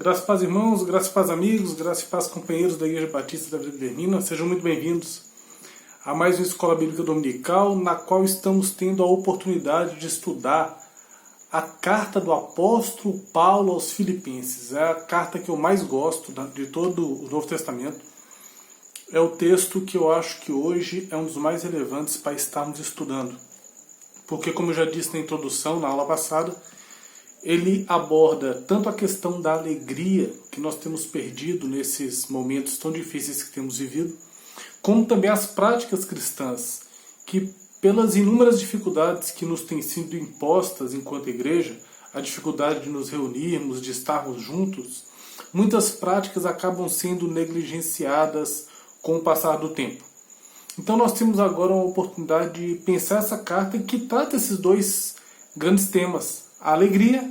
Graças e paz, irmãos, graças e paz, amigos, graças e paz, companheiros da Igreja Batista da Vida Eterna. Sejam muito bem-vindos a mais uma Escola Bíblica Dominical, na qual estamos tendo a oportunidade de estudar a carta do apóstolo Paulo aos Filipenses. É a carta que eu mais gosto de todo o Novo Testamento. É o texto que eu acho que hoje é um dos mais relevantes para estarmos estudando. Porque, como eu já disse na introdução, na aula passada, ele aborda tanto a questão da alegria que nós temos perdido nesses momentos tão difíceis que temos vivido, como também as práticas cristãs, que pelas inúmeras dificuldades que nos têm sido impostas enquanto igreja, a dificuldade de nos reunirmos, de estarmos juntos, muitas práticas acabam sendo negligenciadas com o passar do tempo. Então nós temos agora uma oportunidade de pensar essa carta que trata esses dois grandes temas, a alegria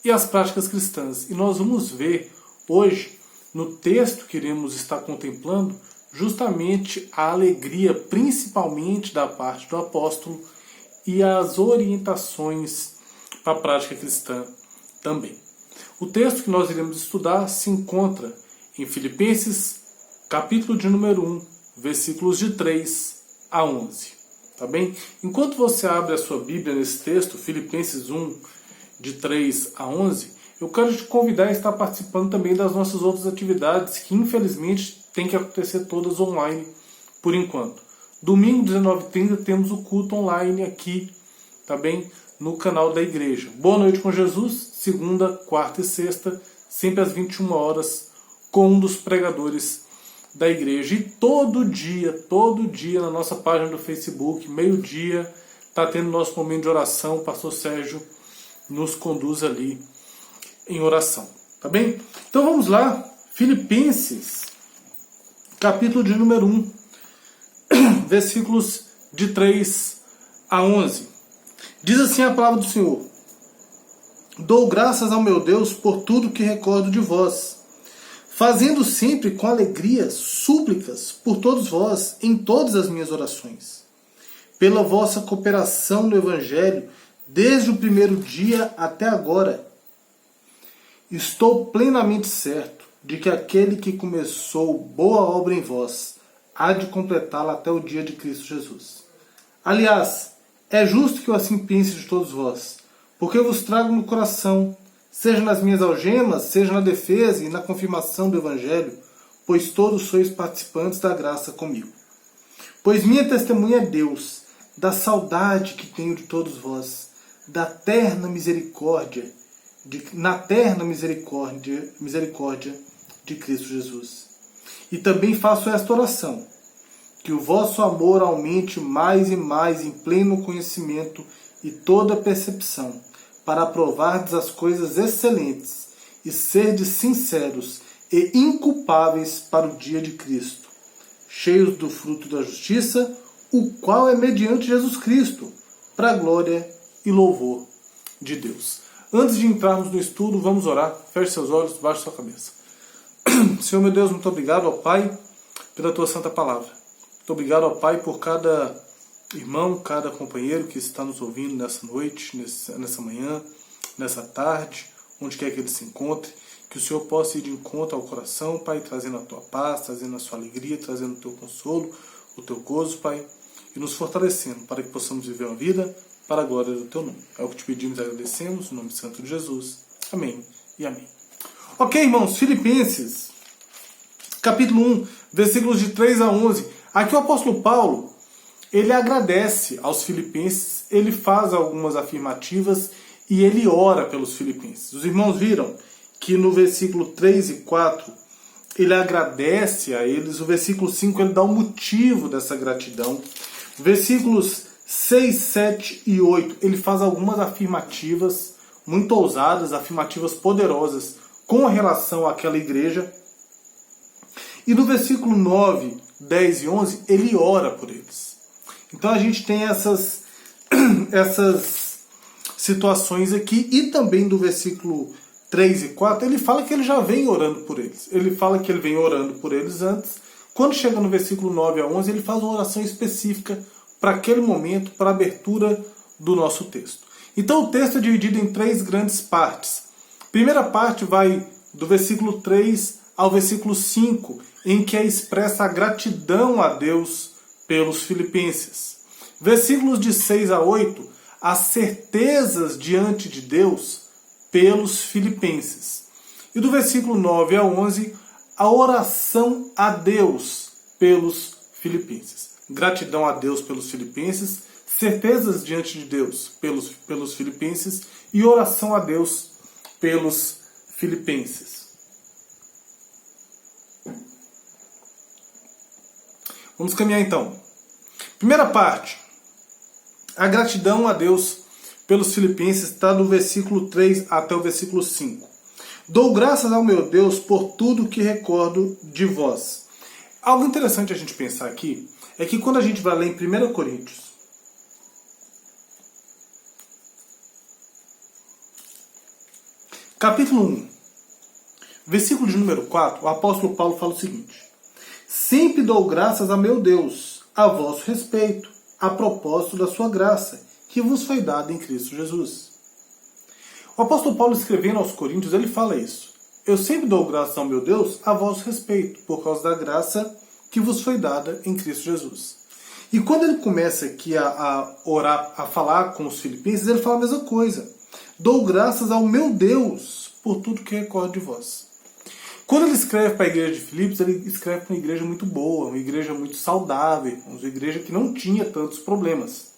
e as práticas cristãs. E nós vamos ver hoje, no texto que iremos estar contemplando, justamente a alegria, principalmente da parte do apóstolo, e as orientações para a prática cristã também. O texto que nós iremos estudar se encontra em Filipenses, capítulo de número 1, versículos de 3 a 11. Tá bem? Enquanto você abre a sua Bíblia nesse texto, Filipenses 1, de 3 a 11, eu quero te convidar a estar participando também das nossas outras atividades, que infelizmente tem que acontecer todas online por enquanto. Domingo, 19h30, temos o culto online aqui, tá bem? No canal da igreja. Boa Noite com Jesus, segunda, quarta e sexta, sempre às 21 horas, com um dos pregadores da igreja. E todo dia, na nossa página do Facebook, meio-dia, está tendo nosso momento de oração. O pastor Sérgio nos conduz ali em oração. Tá bem? Então vamos lá. Filipenses, capítulo de número 1, versículos de 3 a 11. Diz assim a palavra do Senhor: Dou graças ao meu Deus por tudo que recordo de vós, fazendo sempre com alegria súplicas por todos vós em todas as minhas orações, pela vossa cooperação no Evangelho, desde o primeiro dia até agora. Estou plenamente certo de que aquele que começou boa obra em vós há de completá-la até o dia de Cristo Jesus. Aliás, é justo que eu assim pense de todos vós, porque eu vos trago no coração, seja nas minhas algemas, seja na defesa e na confirmação do Evangelho, pois todos sois participantes da graça comigo. Pois minha testemunha é Deus, da saudade que tenho de todos vós, na terna misericórdia de Cristo Jesus. E também faço esta oração, que o vosso amor aumente mais e mais em pleno conhecimento e toda percepção, para aprovardes as coisas excelentes e serdes sinceros e inculpáveis para o dia de Cristo, cheios do fruto da justiça, o qual é mediante Jesus Cristo, para a glória e louvor de Deus. Antes de entrarmos no estudo, vamos orar. Feche seus olhos, baixe sua cabeça. Senhor meu Deus, muito obrigado, ó Pai, pela tua santa palavra. Muito obrigado, ó Pai, por cada irmão, cada companheiro que está nos ouvindo nessa noite, nessa manhã, nessa tarde, onde quer que ele se encontre. Que o Senhor possa ir de encontro ao coração, Pai, trazendo a tua paz, trazendo a sua alegria, trazendo o teu consolo, o teu gozo, Pai, e nos fortalecendo para que possamos viver uma vida para a glória do teu nome. É o que te pedimos e agradecemos, no nome santo de Jesus. Amém e amém. Ok, irmãos, Filipenses, capítulo 1, versículos de 3 a 11. Aqui o apóstolo Paulo, ele agradece aos filipenses, ele faz algumas afirmativas e ele ora pelos filipenses. Os irmãos viram que no versículo 3 e 4, ele agradece a eles. O versículo 5, ele dá o motivo dessa gratidão. Versículos 6, 7 e 8, ele faz algumas afirmativas muito ousadas, afirmativas poderosas com relação àquela igreja. E no versículo 9, 10 e 11, ele ora por eles. Então a gente tem essas situações aqui. E também do versículo 3 e 4, ele fala que ele já vem orando por eles. Ele fala que ele vem orando por eles antes. Quando chega no versículo 9 a 11, ele faz uma oração específica para aquele momento, para a abertura do nosso texto. Então o texto é dividido em 3 grandes partes. A primeira parte vai do versículo 3 ao versículo 5, em que é expressa a gratidão a Deus pelos filipenses. Versículos de 6 a 8, as certezas diante de Deus pelos filipenses. E do versículo 9 a 11, a oração a Deus pelos filipenses. Gratidão a Deus pelos filipenses, certezas diante de Deus pelos filipenses e oração a Deus pelos filipenses. Vamos caminhar então. Primeira parte. A gratidão a Deus pelos filipenses está do versículo 3 até o versículo 5. Dou graças ao meu Deus por tudo que recordo de vós. Algo interessante a gente pensar aqui é que quando a gente vai ler em 1 Coríntios, capítulo 1, versículo de número 4, o apóstolo Paulo fala o seguinte: sempre dou graças a meu Deus a vosso respeito, a propósito da sua graça, que vos foi dada em Cristo Jesus. O apóstolo Paulo, escrevendo aos Coríntios, ele fala isso. Eu sempre dou graças ao meu Deus a vosso respeito, por causa da graça que vos foi dada em Cristo Jesus. E quando ele começa aqui a orar, a falar com os filipenses, ele fala a mesma coisa. Dou graças ao meu Deus por tudo que recordo de vós. Quando ele escreve para a igreja de Filipos, ele escreve para uma igreja muito boa, uma igreja muito saudável, uma igreja que não tinha tantos problemas.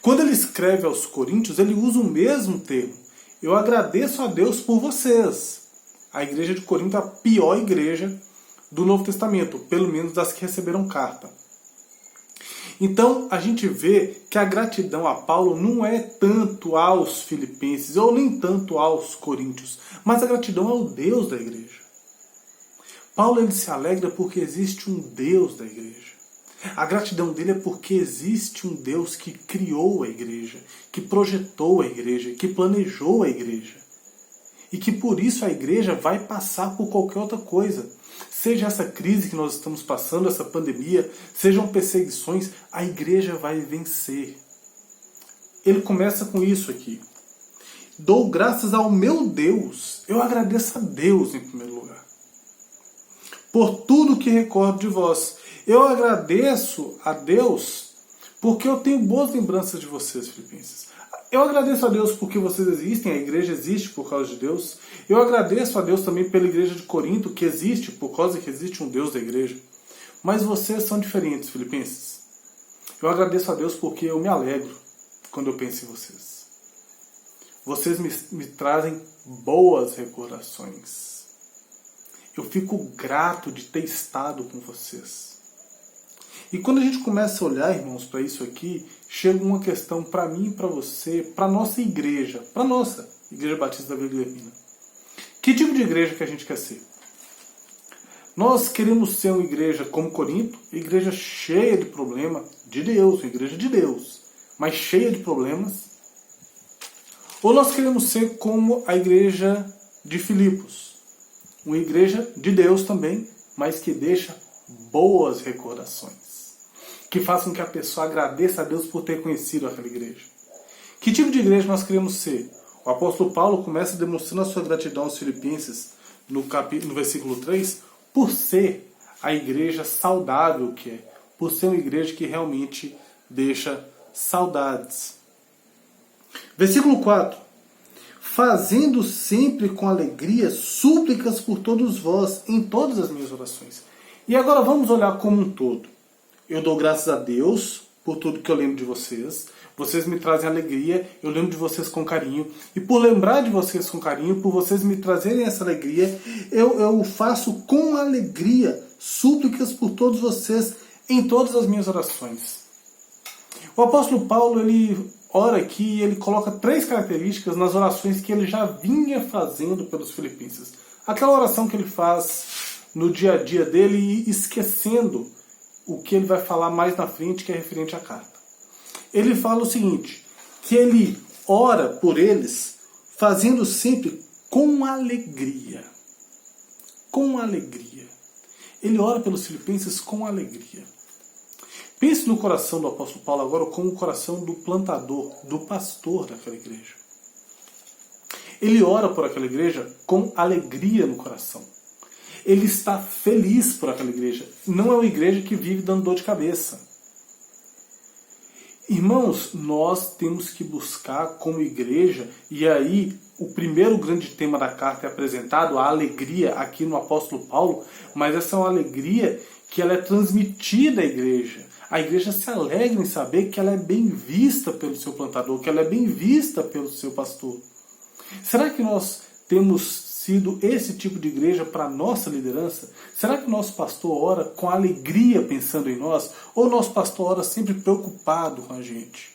Quando ele escreve aos Coríntios, ele usa o mesmo termo. Eu agradeço a Deus por vocês. A igreja de Corinto é a pior igreja do Novo Testamento, pelo menos das que receberam carta. Então, a gente vê que a gratidão a Paulo não é tanto aos filipenses, ou nem tanto aos coríntios, mas a gratidão ao Deus da igreja. Paulo ele se alegra porque existe um Deus da igreja. A gratidão dele é porque existe um Deus que criou a igreja, que projetou a igreja, que planejou a igreja. E que por isso a igreja vai passar por qualquer outra coisa. Seja essa crise que nós estamos passando, essa pandemia, sejam perseguições, a igreja vai vencer. Ele começa com isso aqui. Dou graças ao meu Deus. Eu agradeço a Deus em primeiro lugar. Por tudo que recordo de vós. Eu agradeço a Deus porque eu tenho boas lembranças de vocês, filipenses. Eu agradeço a Deus porque vocês existem, a igreja existe por causa de Deus. Eu agradeço a Deus também pela igreja de Corinto, que existe por causa que existe um Deus da igreja. Mas vocês são diferentes, filipenses. Eu agradeço a Deus porque eu me alegro quando eu penso em vocês. Vocês me trazem boas recordações. Eu fico grato de ter estado com vocês. E quando a gente começa a olhar, irmãos, para isso aqui, chega uma questão para mim e para você, para a nossa igreja, para a nossa Igreja Batista da Vila Guilhermina. Que tipo de igreja que a gente quer ser? Nós queremos ser uma igreja como Corinto, igreja cheia de problema de Deus, uma igreja de Deus, mas cheia de problemas? Ou nós queremos ser como a igreja de Filipos, uma igreja de Deus também, mas que deixa boas recordações, que façam que a pessoa agradeça a Deus por ter conhecido aquela igreja? Que tipo de igreja nós queremos ser? O apóstolo Paulo começa demonstrando a sua gratidão aos filipenses no versículo 3, por ser a igreja saudável que é, por ser uma igreja que realmente deixa saudades. Versículo 4. Fazendo sempre com alegria súplicas por todos vós em todas as minhas orações. E agora vamos olhar como um todo. Eu dou graças a Deus por tudo que eu lembro de vocês. Vocês me trazem alegria, eu lembro de vocês com carinho. E por lembrar de vocês com carinho, por vocês me trazerem essa alegria, eu faço com alegria súplicas por todos vocês em todas as minhas orações. O apóstolo Paulo, ele ora aqui e ele coloca 3 características nas orações que ele já vinha fazendo pelos filipenses. Aquela oração que ele faz no dia a dia dele e esquecendo o que ele vai falar mais na frente, que é referente à carta. Ele fala o seguinte, que ele ora por eles fazendo sempre com alegria. Com alegria. Ele ora pelos filipenses com alegria. Pense no coração do apóstolo Paulo agora como o coração do plantador, do pastor daquela igreja. Ele ora por aquela igreja com alegria no coração. Ele está feliz por aquela igreja. Não é uma igreja que vive dando dor de cabeça. Irmãos, nós temos que buscar como igreja, e aí o primeiro grande tema da carta é apresentado, a alegria aqui no apóstolo Paulo, mas essa é uma alegria que ela é transmitida à igreja. A igreja se alegra em saber que ela é bem vista pelo seu plantador, que ela é bem vista pelo seu pastor. Será que nós temos sido esse tipo de igreja para a nossa liderança? Será que o nosso pastor ora com alegria pensando em nós? Ou o nosso pastor ora sempre preocupado com a gente?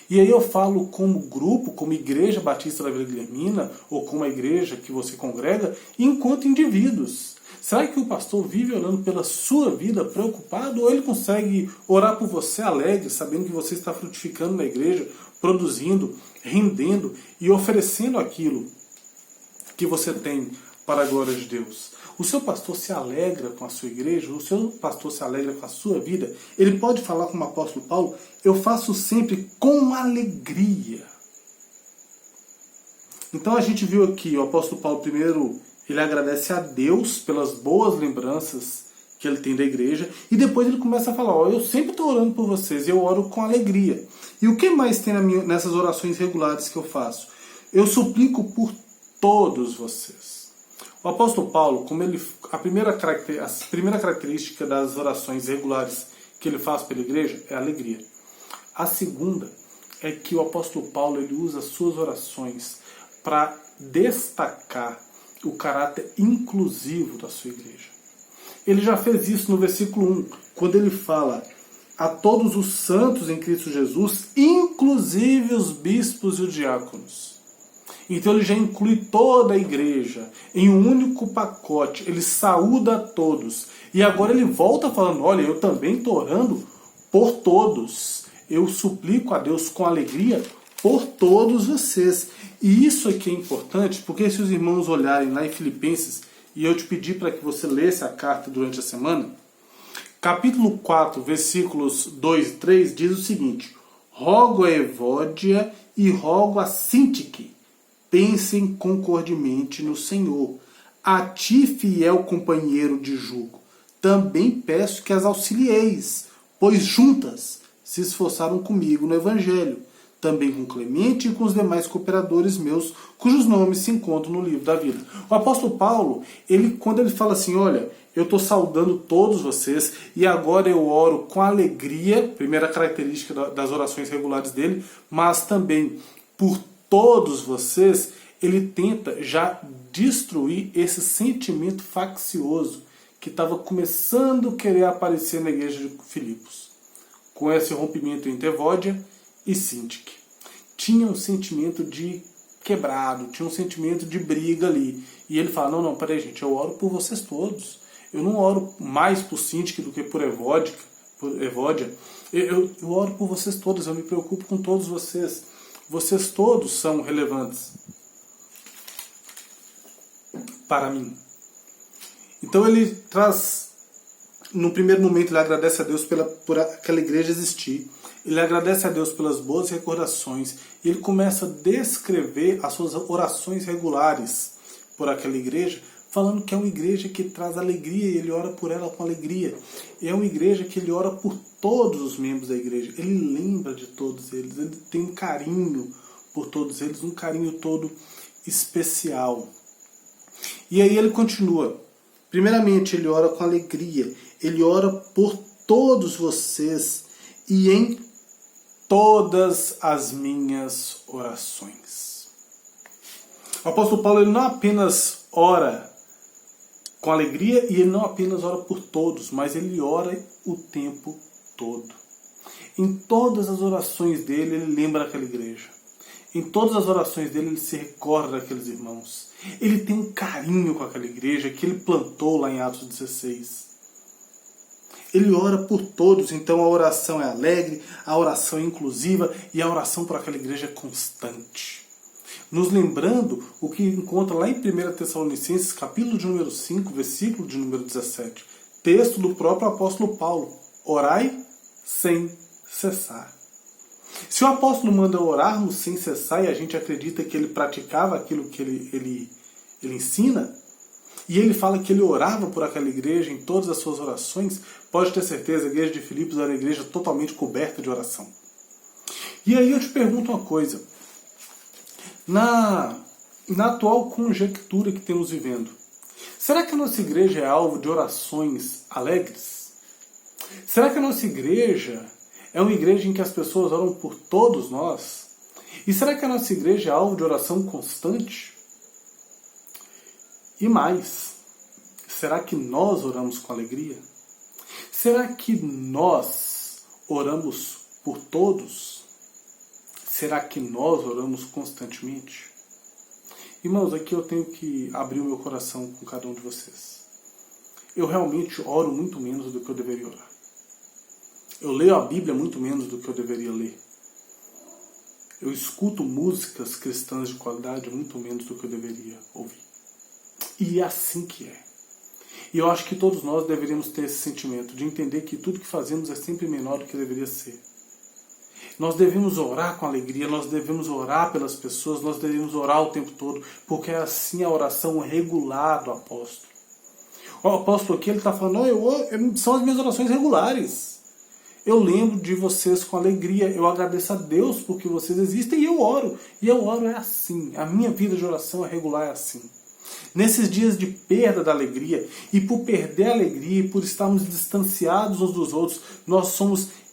E aí eu falo como grupo, como Igreja Batista da Vila Guilhermina, ou como a igreja que você congrega, enquanto indivíduos. Será que o pastor vive orando pela sua vida preocupado? Ou ele consegue orar por você alegre, sabendo que você está frutificando na igreja, produzindo, rendendo e oferecendo aquilo que você tem para a glória de Deus? O seu pastor se alegra com a sua igreja, o seu pastor se alegra com a sua vida. Ele pode falar como o apóstolo Paulo: eu faço sempre com alegria. Então a gente viu aqui, o apóstolo Paulo primeiro, ele agradece a Deus pelas boas lembranças que ele tem da igreja, e depois ele começa a falar: ó, eu sempre estou orando por vocês, eu oro com alegria. E o que mais tem nessas orações regulares que eu faço? Eu suplico por todos vocês. O apóstolo Paulo, a primeira característica das orações regulares que ele faz pela igreja é a alegria. A segunda é que o apóstolo Paulo ele usa as suas orações para destacar o caráter inclusivo da sua igreja. Ele já fez isso no versículo 1, quando ele fala: a todos os santos em Cristo Jesus, inclusive os bispos e os diáconos. Então ele já inclui toda a igreja em um único pacote. Ele saúda a todos. E agora ele volta falando: olha, eu também estou orando por todos. Eu suplico a Deus com alegria por todos vocês. E isso aqui é importante, porque se os irmãos olharem lá em Filipenses, e eu te pedi para que você lesse a carta durante a semana, capítulo 4, versículos 2 e 3, diz o seguinte: rogo a Evódia e rogo a Sintique, pensem concordemente no Senhor. A ti, fiel companheiro de jugo, também peço que as auxilieis, pois juntas se esforçaram comigo no Evangelho, também com Clemente e com os demais cooperadores meus, cujos nomes se encontram no livro da vida. O apóstolo Paulo, quando ele fala assim: olha, eu estou saudando todos vocês e agora eu oro com alegria, primeira característica das orações regulares dele, mas também por todos vocês, ele tenta já destruir esse sentimento faccioso que estava começando a querer aparecer na igreja de Filipos. Com esse rompimento entre Evódia e Sintique. Tinha um sentimento de quebrado, tinha um sentimento de briga ali. E ele fala: não, peraí gente, eu oro por vocês todos. Eu não oro mais por Sintique do que por Evódia. Eu oro por vocês todos, eu me preocupo com todos vocês. Vocês todos são relevantes para mim. Então ele traz, no primeiro momento ele agradece a Deus por aquela igreja existir. Ele agradece a Deus pelas boas recordações. E ele começa a descrever as suas orações regulares por aquela igreja, falando que é uma igreja que traz alegria e ele ora por ela com alegria. É uma igreja que ele ora por todos os membros da igreja. Ele lembra de todos eles. Ele tem um carinho por todos eles, um carinho todo especial. E aí ele continua. Primeiramente, ele ora com alegria. Ele ora por todos vocês e em todas as minhas orações. O apóstolo Paulo ele não apenas ora com alegria e ele não apenas ora por todos, mas ele ora o tempo todo. Em todas as orações dele, ele lembra aquela igreja. Em todas as orações dele, ele se recorda daqueles irmãos. Ele tem um carinho com aquela igreja que ele plantou lá em Atos 16. Ele ora por todos, então a oração é alegre, a oração é inclusiva e a oração por aquela igreja é constante. Nos lembrando o que encontra lá em 1 Tessalonicenses, capítulo de número 5, versículo de número 17. Texto do próprio apóstolo Paulo. Orai sem cessar. Se o apóstolo manda orarmos sem cessar e a gente acredita que ele praticava aquilo que ele ensina, e ele fala que ele orava por aquela igreja em todas as suas orações, pode ter certeza, a igreja de Filipos era uma igreja totalmente coberta de oração. E aí eu te pergunto uma coisa. Na atual conjectura que temos vivendo, será que a nossa igreja é alvo de orações alegres? Será que a nossa igreja é uma igreja em que as pessoas oram por todos nós? E será que a nossa igreja é alvo de oração constante? E mais, será que nós oramos com alegria? Será que nós oramos por todos? Será que nós oramos constantemente? Irmãos, aqui eu tenho que abrir o meu coração com cada um de vocês. Eu realmente oro muito menos do que eu deveria orar. Eu leio a Bíblia muito menos do que eu deveria ler. Eu escuto músicas cristãs de qualidade muito menos do que eu deveria ouvir. E é assim que é. E eu acho que todos nós deveríamos ter esse sentimento de entender que tudo que fazemos é sempre menor do que deveria ser. Nós devemos orar com alegria, nós devemos orar pelas pessoas, nós devemos orar o tempo todo, porque é assim a oração regular do apóstolo. O apóstolo aqui, ele está falando, são as minhas orações regulares. Eu lembro de vocês com alegria, eu agradeço a Deus porque vocês existem e eu oro. E eu oro é assim, a minha vida de oração é regular, é assim. Nesses dias de perda da alegria, e por perder a alegria, e por estarmos distanciados uns dos outros,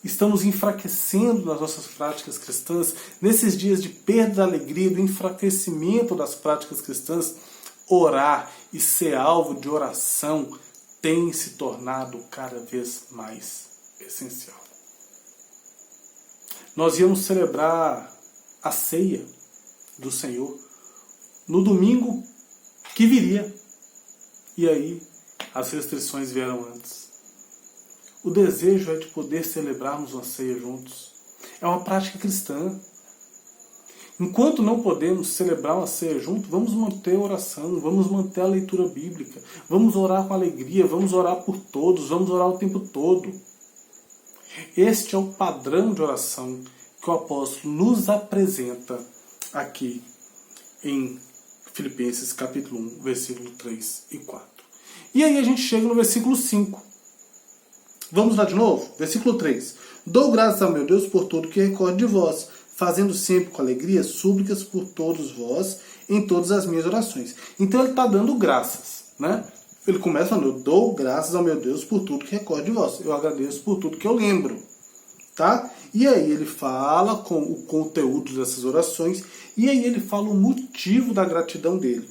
estamos enfraquecendo nas nossas práticas cristãs. Nesses dias de perda da alegria, do enfraquecimento das práticas cristãs, orar e ser alvo de oração tem se tornado cada vez mais essencial. Nós íamos celebrar a ceia do Senhor no domingo que viria. E aí, as restrições vieram antes. O desejo é de poder celebrarmos uma ceia juntos. É uma prática cristã. Enquanto não podemos celebrar uma ceia junto, vamos manter a oração, vamos manter a leitura bíblica, vamos orar com alegria, vamos orar por todos, vamos orar o tempo todo. Este é o padrão de oração que o apóstolo nos apresenta aqui em Filipenses capítulo 1, versículo 3 e 4. E aí a gente chega no versículo 5. Vamos lá de novo? Versículo 3. Dou graças ao meu Deus por tudo que recordo de vós, fazendo sempre com alegria súplicas por todos vós em todas as minhas orações. Então ele está dando graças, né? Ele começa falando, eu dou graças ao meu Deus por tudo que recordo de vós. Eu agradeço por tudo que eu lembro. Tá? E aí ele fala com o conteúdo dessas orações, e aí ele fala o motivo da gratidão dele.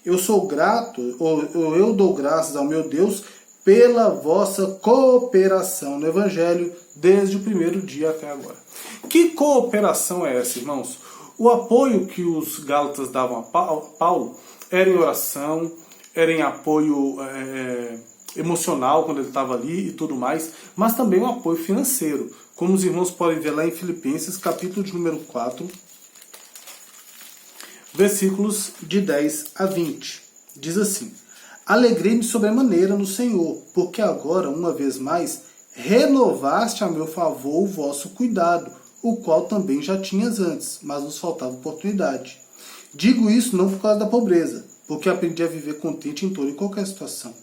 Eu sou grato, ou eu dou graças ao meu Deus pela vossa cooperação no Evangelho desde o primeiro dia até agora. Que cooperação é essa, irmãos? O apoio que os gálatas davam a Paulo era em oração, era em apoio emocional quando ele estava ali e tudo mais, mas também um apoio financeiro, como os irmãos podem ver lá em Filipenses, capítulo de número 4, versículos de 10 a 20. Diz assim: Alegrei-me sobremaneira no Senhor, porque agora, uma vez mais, renovaste a meu favor o vosso cuidado, o qual também já tinhas antes, mas nos faltava oportunidade. Digo isso não por causa da pobreza, porque aprendi a viver contente em toda e qualquer situação.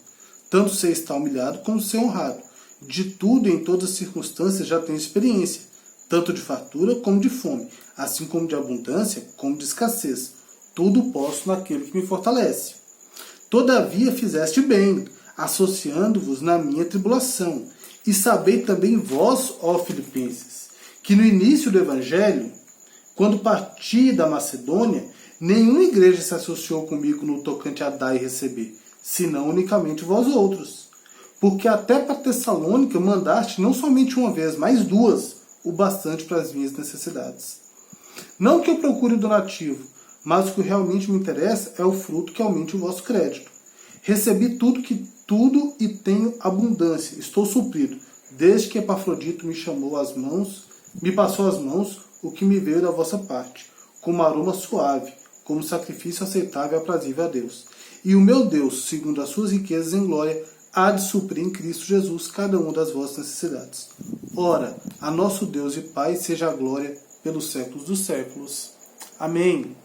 Tanto ser estar humilhado como ser honrado. De tudo e em todas as circunstâncias já tenho experiência, tanto de fartura como de fome, assim como de abundância como de escassez. Tudo posso naquele que me fortalece. Todavia fizeste bem, associando-vos na minha tribulação. E sabei também vós, ó Filipenses, que no início do Evangelho, quando parti da Macedônia, nenhuma igreja se associou comigo no tocante a dar e receber, senão unicamente vós outros. Porque até para Tessalônica mandaste não somente uma vez, mas duas, o bastante para as minhas necessidades. Não que eu procure donativo, mas o que realmente me interessa é o fruto que aumente o vosso crédito. Recebi tudo e tenho abundância, estou suprido, desde que Epafrodito me passou as mãos o que me veio da vossa parte, como aroma suave, como sacrifício aceitável e aprazível a Deus. E o meu Deus, segundo as suas riquezas em glória, há de suprir em Cristo Jesus cada uma das vossas necessidades. Ora, a nosso Deus e Pai seja a glória pelos séculos dos séculos. Amém.